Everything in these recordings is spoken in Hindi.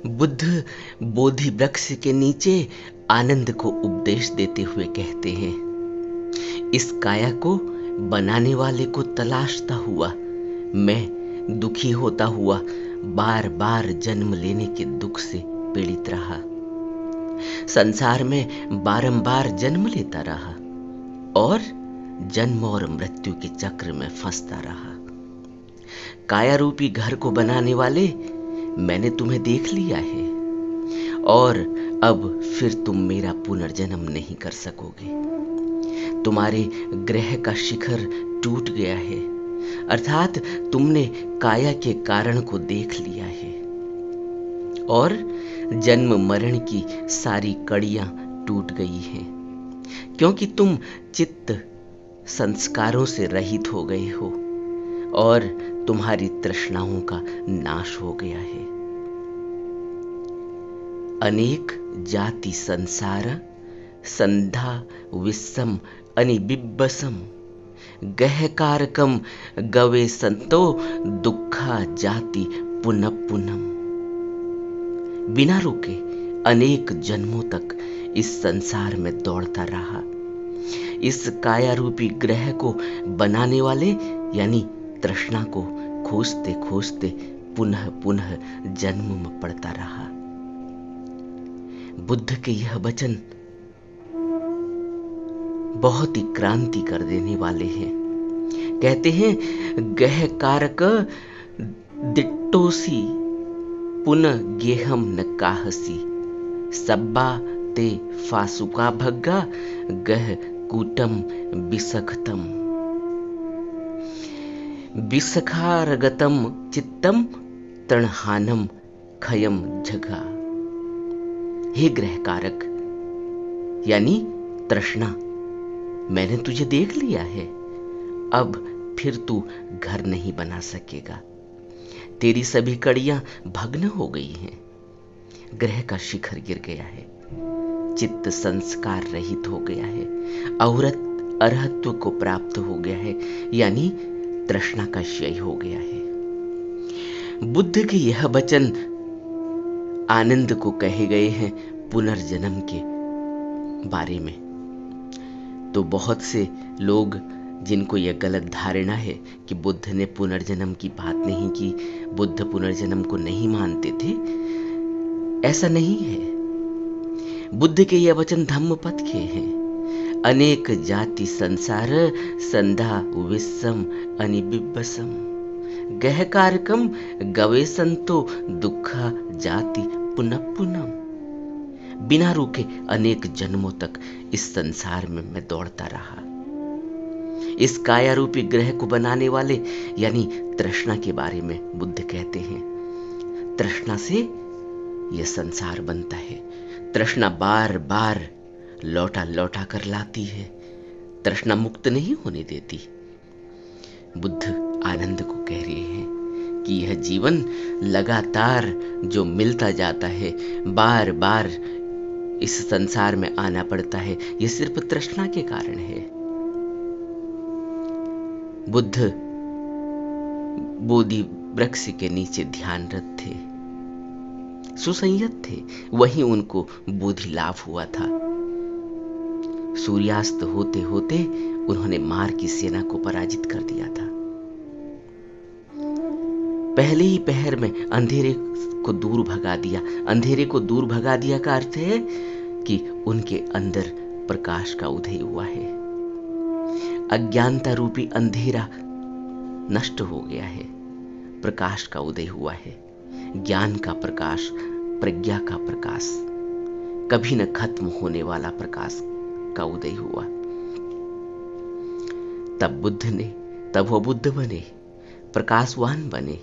बुद्ध बोधि वृक्ष के नीचे आनंद को उपदेश देते हुए कहते हैं, इस काया को बनाने वाले को तलाशता हुआ मैं दुखी होता हुआ बार बार जन्म लेने के दुख से पीड़ित रहा। संसार में बारंबार जन्म लेता रहा और जन्म और मृत्यु के चक्र में फंसता रहा। काया रूपी घर को बनाने वाले, मैंने तुम्हें देख लिया है और अब फिर तुम मेरा पुनर्जन्म नहीं कर सकोगे। तुम्हारे ग्रह का शिखर टूट गया है, अर्थात तुमने काया के कारण को देख लिया है और जन्म मरण की सारी कड़ियां टूट गई हैं, क्योंकि तुम चित्त संस्कारों से रहित हो गए हो और तुम्हारी तृष्णाओं का नाश हो गया है। अनेक जाति संसार संधा विस्सम अनिबिब्बसम गहकारकम गवे संतो दुखा जाति पुनः पुनम। बिना रुके अनेक जन्मों तक इस संसार में दौड़ता रहा। इस काया रूपी ग्रह को बनाने वाले यानी तृष्णा को खोजते खोजते पुनः पुनः जन्म में पड़ता रहा। बुद्ध के यह वचन बहुत ही क्रांति कर देने वाले हैं। कहते हैं, गह कारक दिट्टोसी पुनः गेहम न काहसी सब्बा ते फासुका भग्गा गह कूटम बिसखतम बिसखारगतम चित्तम तृणहानम खयम जगा। हे ग्रह कारक यानी तृष्णा, मैंने तुझे देख लिया है, अब फिर तू घर नहीं बना सकेगा। तेरी सभी कड़ियां भग्न हो गई हैं, ग्रह का शिखर गिर गया है, चित्त संस्कार रहित हो गया है, औरत अरहत्व को प्राप्त हो गया है, यानी तृष्णा का क्षय हो गया है। बुद्ध के यह वचन आनंद को कहे गए हैं पुनर्जन्म के बारे में। तो बहुत से लोग जिनको यह गलत धारणा है कि बुद्ध ने पुनर्जन्म की बात नहीं की, बुद्ध पुनर्जन्म को नहीं मानते थे, ऐसा नहीं है। बुद्ध के यह वचन धम्मपद के हैं। अनेक जाति संसार संधा विस्सम अनिबिब्बसम गहकारकम गवेसंतो दुखा जाति पुनः पुनः। बिना रुके अनेक जन्मों तक इस संसार में मैं दौड़ता रहा। इस काया रूपी ग्रह को बनाने वाले यानी तृष्णा के बारे में बुद्ध कहते हैं, तृष्णा से यह संसार बनता है। तृष्णा बार बार लौटा लौटा कर लाती है, तृष्णा मुक्त नहीं होने देती। बुद्ध आनंद को कह रहे हैं कि यह जीवन लगातार जो मिलता जाता है, बार बार इस संसार में आना पड़ता है, यह सिर्फ तृष्णा के कारण है। बुद्ध बोधि वृक्ष के नीचे ध्यानरत थे, सुसंयत थे, वहीं उनको बोधि लाभ हुआ था। सूर्यास्त होते होते उन्होंने मार की सेना को पराजित कर दिया था। पहले ही पहर में अंधेरे को दूर भगा दिया। अंधेरे को दूर भगा दिया का अर्थ है कि उनके अंदर प्रकाश का उदय हुआ है। अज्ञानता रूपी अंधेरा नष्ट हो गया है, प्रकाश का उदय हुआ है। ज्ञान का प्रकाश, प्रज्ञा का प्रकाश, कभी न खत्म होने वाला प्रकाश का उदय हुआ। तब वो बुद्ध बने, प्रकाशवान बने।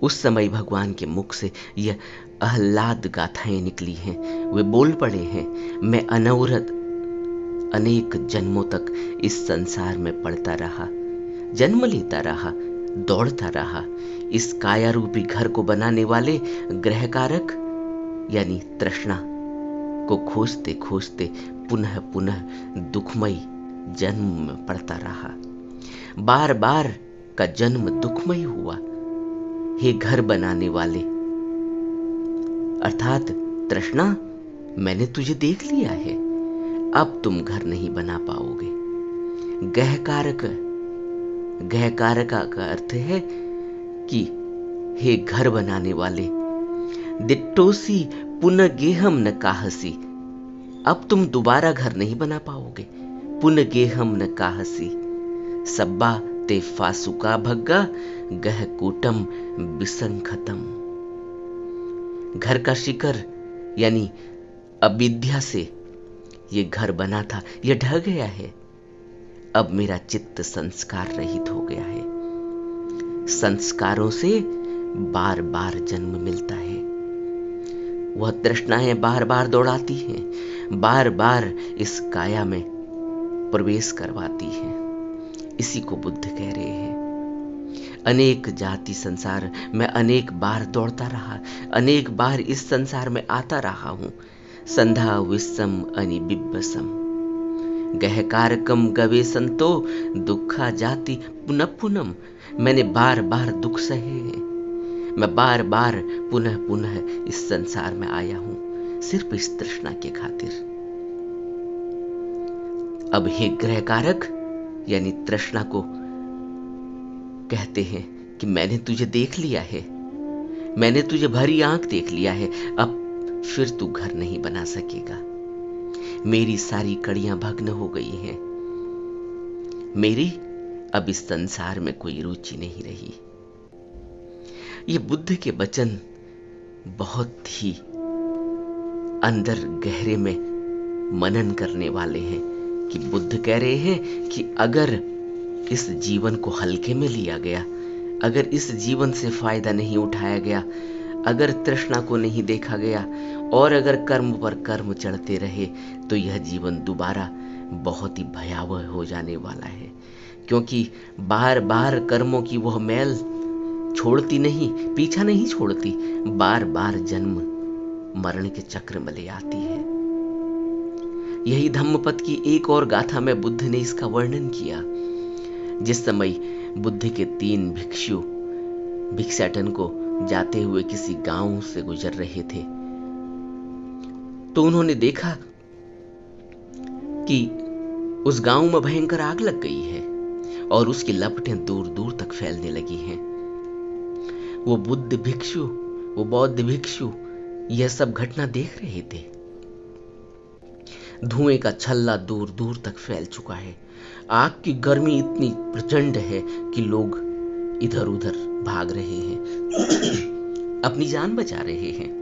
उस समय भगवान के मुख से यह आह्लाद गाथाएं निकली हैं। वे बोल पड़े हैं, मैं अनवरत अनेक जन्मों तक इस संसार में पड़ता रहा, जन्म लेता रहा, दौड़ता रहा। इस काया रूपी घर को बनाने वाले ग्रह कारक यानी तृष्णा को खोजते खोजते पुनः पुनः दुखमयी जन्म में पड़ता रहा। बार बार का जन्म दुखमय हुआ। हे घर बनाने वाले, अर्थात तृष्णा, मैंने तुझे देख लिया है, अब तुम घर नहीं बना पाओगे। गहकारक, गहकारका का अर्थ है कि हे घर बनाने वाले, दिट्टोसी पुनर्गेहम न काहसी, अब तुम दोबारा घर नहीं बना पाओगे। पुनर्गेहम न काहसी, सब्बा ते फासुका भग्गा, गह कूटम बिसंखतम। घर का शिखर यानी अविद्या से ये घर बना था, ये ढह गया है। अब मेरा चित्त संस्कार रहित हो गया है। संस्कारों से बार बार जन्म मिलता है। वह तृष्णाएं बार बार दौड़ाती हैं, बार बार इस काया में प्रवेश करवाती हैं। इसी को बुद्ध कह रहे हैं। अनेक जाति संसार मैं अनेक बार दौड़ता रहा, अनेक बार इस संसार में आता रहा हूं। संधा विस्सम अनिबिब्बसम, गहकारकम गवे संतो, दुखा जाति पुनः पुनम। मैंने बार बार दुख सहे हैं, मैं बार बार पुनः पुनः इस संसार में आया हूं, सिर्फ इस तृष्णा के खातिर। अब हे ग्रहकारक यानी तृष्णा को कहते हैं कि मैंने तुझे देख लिया है, मैंने तुझे भरी आंख देख लिया है, अब फिर तू घर नहीं बना सकेगा। मेरी सारी कड़ियां भग्न हो गई हैं, मेरी अब इस संसार में कोई रुचि नहीं रही। ये बुद्ध के वचन बहुत ही अंदर गहरे में मनन करने वाले हैं कि बुद्ध कह रहे हैं कि अगर इस जीवन को हल्के में लिया गया, अगर इस जीवन से फायदा नहीं उठाया गया, अगर तृष्णा को नहीं देखा गया और अगर कर्म पर कर्म चढ़ते रहे, तो यह जीवन दोबारा बहुत ही भयावह हो जाने वाला है। क्योंकि बार बार कर्मों की वह मैल छोड़ती नहीं, पीछा नहीं छोड़ती, बार बार जन्म मरण के चक्र में ले आती है। यही धम्मपद की एक और गाथा में बुद्ध ने इसका वर्णन किया। जिस समय बुद्ध के 3 भिक्षु भिक्षाटन को जाते हुए किसी गांव से गुजर रहे थे, तो उन्होंने देखा कि उस गांव में भयंकर आग लग गई है और उसकी लपटें दूर दूर तक फैलने लगी हैं। वो बुद्ध भिक्षु, वो बौद्ध भिक्षु यह सब घटना देख रहे थे। धुएं का छल्ला दूर दूर तक फैल चुका है, आग की गर्मी इतनी प्रचंड है कि लोग इधर उधर भाग रहे हैं, अपनी जान बचा रहे हैं।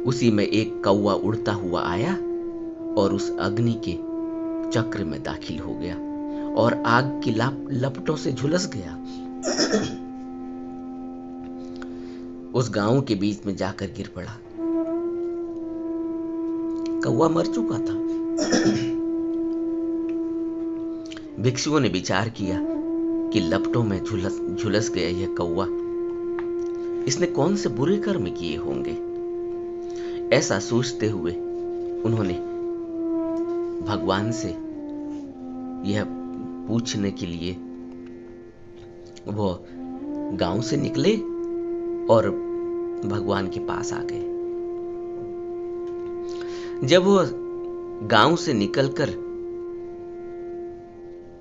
उसी में एक कौवा उड़ता हुआ आया और उस अग्नि के चक्र में दाखिल हो गया और आग की लपटों से झुलस गया। उस गांव के बीच में जाकर गिर पड़ा। कौवा मर चुका था। भिक्षुओं ने विचार किया कि लपटों में झुलस गया यह कौवा, इसने कौन से बुरे कर्म किए होंगे। ऐसा सोचते हुए उन्होंने भगवान से यह पूछने के लिए वो गांव से निकले और भगवान के पास आ गए। जब वो गांव से निकलकर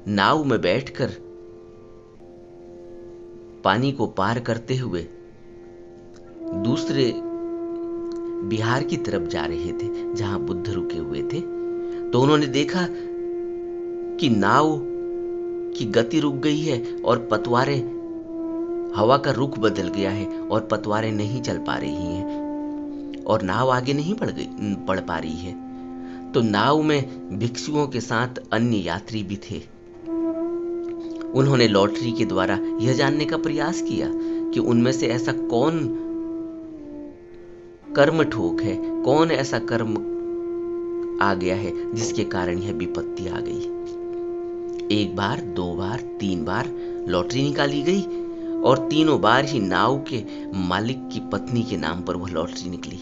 नाव में बैठकर पानी को पार करते हुए दूसरे बिहार की तरफ जा रहे थे जहां बुद्ध रुके हुए थे, तो उन्होंने देखा कि नाव की गति रुक गई है और पतवारें, हवा का रुख बदल गया है और पतवारें नहीं चल पा रही हैं और नाव आगे नहीं बढ़ पा रही है। तो नाव में भिक्षुओं के साथ अन्य यात्री भी थे। उन्होंने लॉटरी के द्वारा यह जानने का प्रयास किया कि उनमें से ऐसा कौन कर्म ठोक है, कौन ऐसा कर्म आ गया है जिसके कारण यह विपत्ति आ गई। 1 बार, 2 बार, 3 बार लॉटरी निकाली गई और तीनों बार ही नाव के मालिक की पत्नी के नाम पर वह लॉटरी निकली।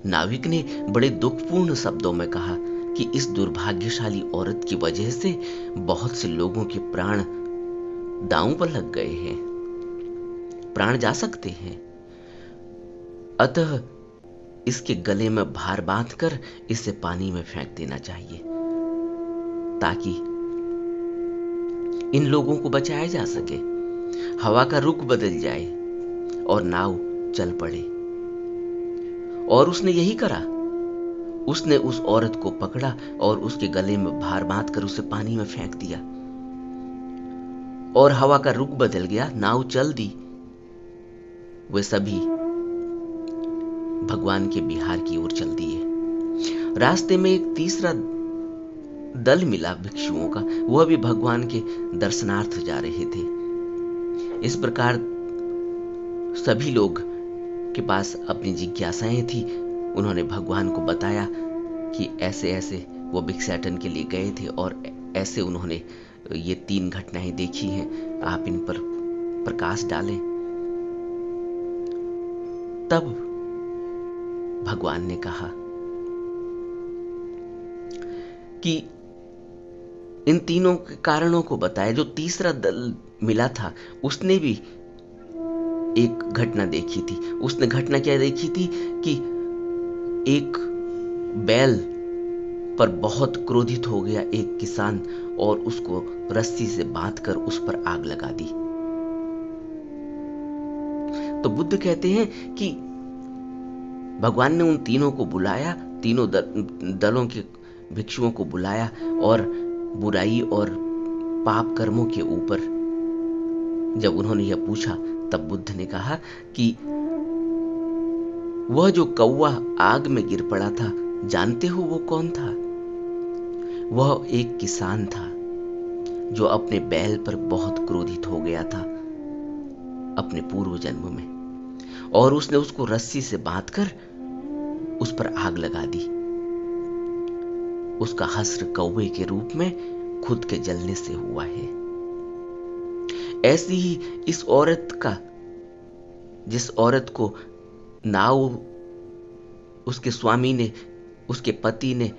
नाविक ने बड़े दुखपूर्ण शब्दों में कहा कि इस दुर्भाग्यशाली औरत की वजह से बहुत से लोगों के प्राण दांव पर लग गए हैं, प्राण जा सकते हैं। अतः इसके गले में भार बांधकर इसे पानी में फेंक देना चाहिए, ताकि इन लोगों को बचाया जा सके, हवा का रुख बदल जाए और नाव चल पड़े। और उसने यही करा। उसने उस औरत को पकड़ा और उसके गले में भार बांधकर उसे पानी में फेंक दिया, और हवा का रुख बदल गया, नाव चल दी। वे सभी भगवान के बिहार की ओर चल दिए। रास्ते में एक तीसरा दल मिला भिक्षुओं का, वह भी भगवान के दर्शनार्थ जा रहे थे। इस प्रकार सभी लोग के पास अपनी जिज्ञासाएं थी। उन्होंने भगवान को बताया कि ऐसे ऐसे वो भिक्षाटन के लिए गए थे और ऐसे उन्होंने ये 3 घटनाएं देखी हैं, आप इन पर प्रकाश डालें। तब भगवान ने कहा कि इन तीनों के कारणों को बताया। जो तीसरा दल मिला था उसने भी एक घटना देखी थी। उसने घटना क्या देखी थी कि एक बैल पर बहुत क्रोधित हो गया एक किसान और उसको रस्सी से बांधकर उस पर आग लगा दी। तो बुद्ध कहते हैं कि भगवान ने उन तीनों को बुलाया, तीनों दलों के भिक्षुओं को बुलाया और बुराई और पाप कर्मों के ऊपर जब उन्होंने यह पूछा, तब बुद्ध ने कहा कि वह जो कौवा आग में गिर पड़ा था, जानते हो वो कौन था? वह एक किसान था जो अपने बैल पर बहुत क्रोधित हो गया था अपने पूर्व जन्म में, और उसने उसको रस्सी से बांधकर उस पर आग लगा दी। उसका हश्र कौवे के रूप में खुद के जलने से हुआ है। ऐसी ही इस औरत का, जिस औरत को नाव उसके स्वामी ने, उसके पति ने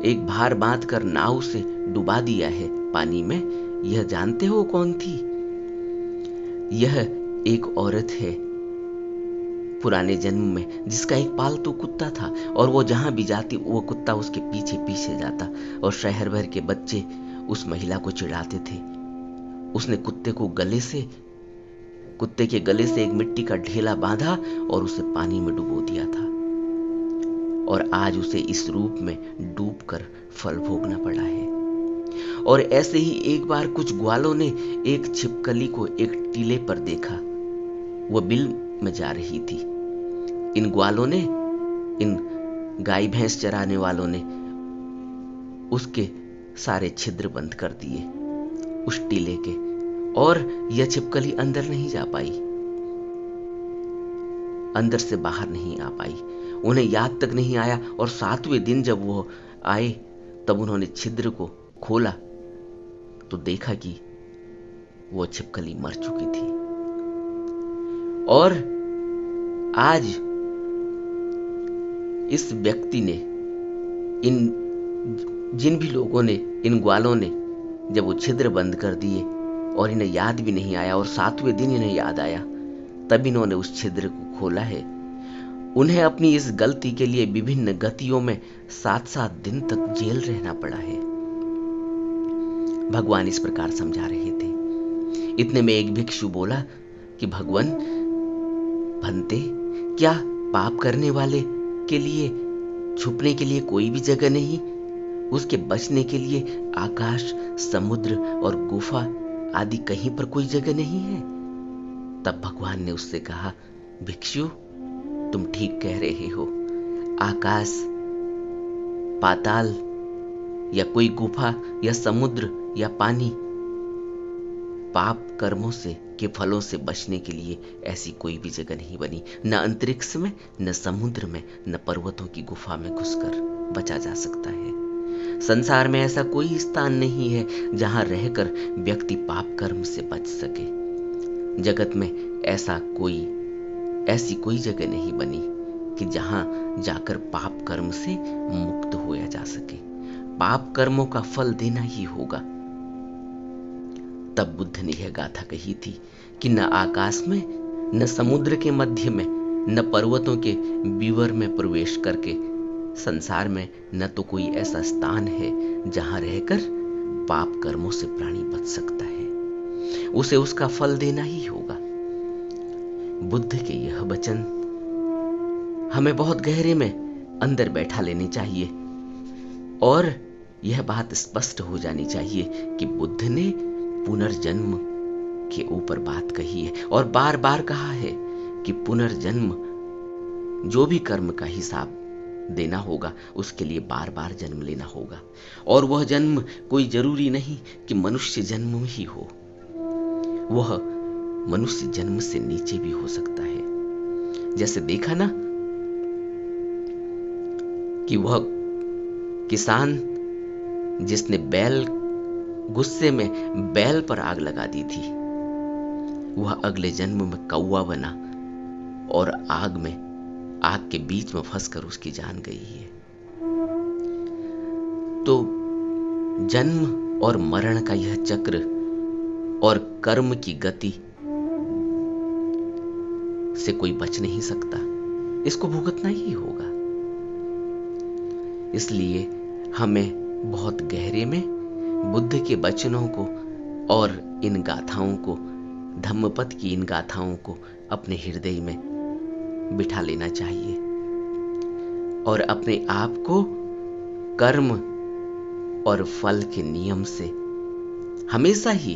एक भार बांधकर नाव से डुबा दिया है पानी में, यह जानते हो कौन थी? यह एक औरत है पुराने जन्म में, जिसका एक पालतू कुत्ता था और वो जहां भी जाती वो कुत्ता उसके पीछे पीछे जाता और शहर भर के बच्चे उस महिला को चिढ़ाते थे। उसने कुत्ते के गले से एक मिट्टी का ढेला बांधा और उसे पानी में डुबो दिया था, और आज उसे इस रूप में डूबकर फल भोगना पड़ा है। और ऐसे ही एक बार कुछ ग्वालों ने एक छिपकली को एक टीले पर देखा। वह बिल में जा रही थी। इन ग्वालों ने, इन गाय भैंस चराने वालों ने उसके सारे छिद्र बंद कर दिए उस टीले के, और यह छिपकली अंदर नहीं जा पाई, अंदर से बाहर नहीं आ पाई। उन्हें याद तक नहीं आया, और 7वें दिन जब वो आए तब उन्होंने छिद्र को खोला तो देखा कि वो छिपकली मर चुकी थी। और आज इस व्यक्ति ने, जिन भी लोगों ने, इन ग्वालों ने जब वो छिद्र बंद कर दिए और इन्हें याद भी नहीं आया, और 7वें दिन इन्हें याद आया, तब इन्होंने उस छिद्र को खोला है। उन्हें अपनी इस गलती के लिए विभिन्न गतियों में 7-7 दिन तक जेल रहना पड़ा है। भगवान इस प्रकार समझा रहे थे। इतने में एक भिक्षु बोला कि भगवान, भंते, क्या पाप करने वाले के लिए छुपने के लिए कोई भी जगह नहीं? उसके बचने के लिए आकाश, समुद्र और गुफा आदि कहीं पर कोई जगह नहीं है? तब भगवान ने उससे कहा, भिक्षु, तुम ठीक कह रहे हो। आकाश, पाताल या कोई गुफा या समुद्र या पानी पाप कर्मों से के फलों से बचने के लिए ऐसी कोई भी जगह नहीं बनी। न अंतरिक्ष में, न समुद्र में, न पर्वतों की गुफा में घुसकर बचा जा सकता है। संसार में ऐसा कोई स्थान नहीं है जहां रहकर व्यक्ति पाप कर्म से बच सके। जगत में ऐसी कोई जगह नहीं बनी कि जहां जाकर पाप कर्म से मुक्त होया जा सके। पाप कर्मों का फल देना ही होगा। तब बुद्ध ने यह गाथा कही थी कि न आकाश में, न समुद्र के मध्य में, न पर्वतों के बीवर में प्रवेश करके संसार में न तो कोई ऐसा स्थान है जहां रहकर पाप कर्मों से प्राणी बच सकता है। उसे उसका फल देना ही होगा। बुद्ध के यह वचन हमें बहुत गहरे में अंदर बैठा लेने चाहिए और यह बात स्पष्ट हो जानी चाहिए कि बुद्ध ने पुनर्जन्म के ऊपर बात कही है और बार बार कहा है कि पुनर्जन्म, जो भी कर्म का हिसाब देना होगा उसके लिए बार बार जन्म लेना होगा। और वह जन्म कोई जरूरी नहीं कि मनुष्य जन्म ही हो, वह मनुष्य जन्म से नीचे भी हो सकता है। जैसे देखा ना कि वह किसान जिसने बैल, गुस्से में बैल पर आग लगा दी थी, वह अगले जन्म में कौवा बना और आग के बीच में फंसकर उसकी जान गई है। तो जन्म और मरण का यह चक्र और कर्म की गति से कोई बच नहीं सकता, इसको भुगतना ही होगा। इसलिए हमें बहुत गहरे में बुद्ध के वचनों को और इन गाथाओं को, धम्मपद की इन गाथाओं को अपने हृदय में बिठा लेना चाहिए और अपने आप को कर्म और फल के नियम से हमेशा ही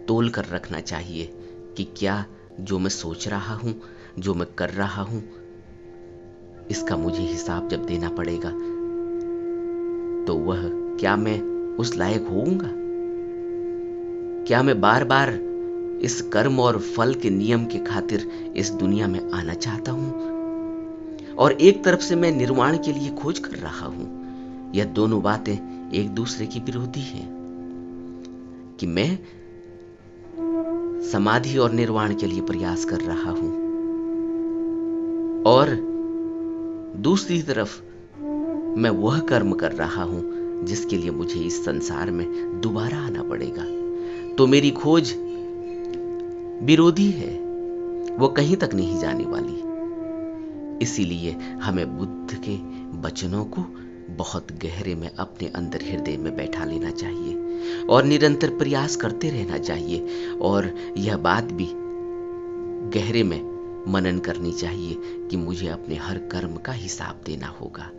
तोल कर रखना चाहिए कि क्या जो मैं सोच रहा हूं, जो मैं कर रहा हूं, इसका मुझे हिसाब जब देना पड़ेगा तो वह क्या मैं उस लायक होऊंगा? क्या मैं बार बार इस कर्म और फल के नियम के खातिर इस दुनिया में आना चाहता हूं? और एक तरफ से मैं निर्वाण के लिए खोज कर रहा हूं। यह दोनों बातें एक दूसरे की विरोधी हैं कि मैं समाधि और निर्वाण के लिए प्रयास कर रहा हूं और दूसरी तरफ मैं वह कर्म कर रहा हूं जिसके लिए मुझे इस संसार में दोबारा आना पड़ेगा। तो मेरी खोज विरोधी है, वो कहीं तक नहीं जाने वाली। इसीलिए हमें बुद्ध के वचनों को बहुत गहरे में अपने अंदर हृदय में बैठा लेना चाहिए और निरंतर प्रयास करते रहना चाहिए और यह बात भी गहरे में मनन करनी चाहिए कि मुझे अपने हर कर्म का हिसाब देना होगा।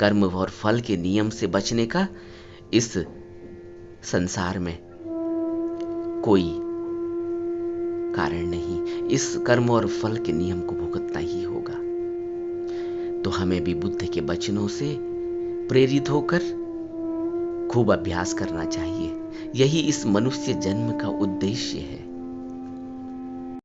कर्म और फल के नियम से बचने का इस संसार में कोई कारण नहीं। इस कर्म और फल के नियम को भुगतना ही होगा। तो हमें भी बुद्ध के वचनों से प्रेरित होकर खूब अभ्यास करना चाहिए। यही इस मनुष्य जन्म का उद्देश्य है।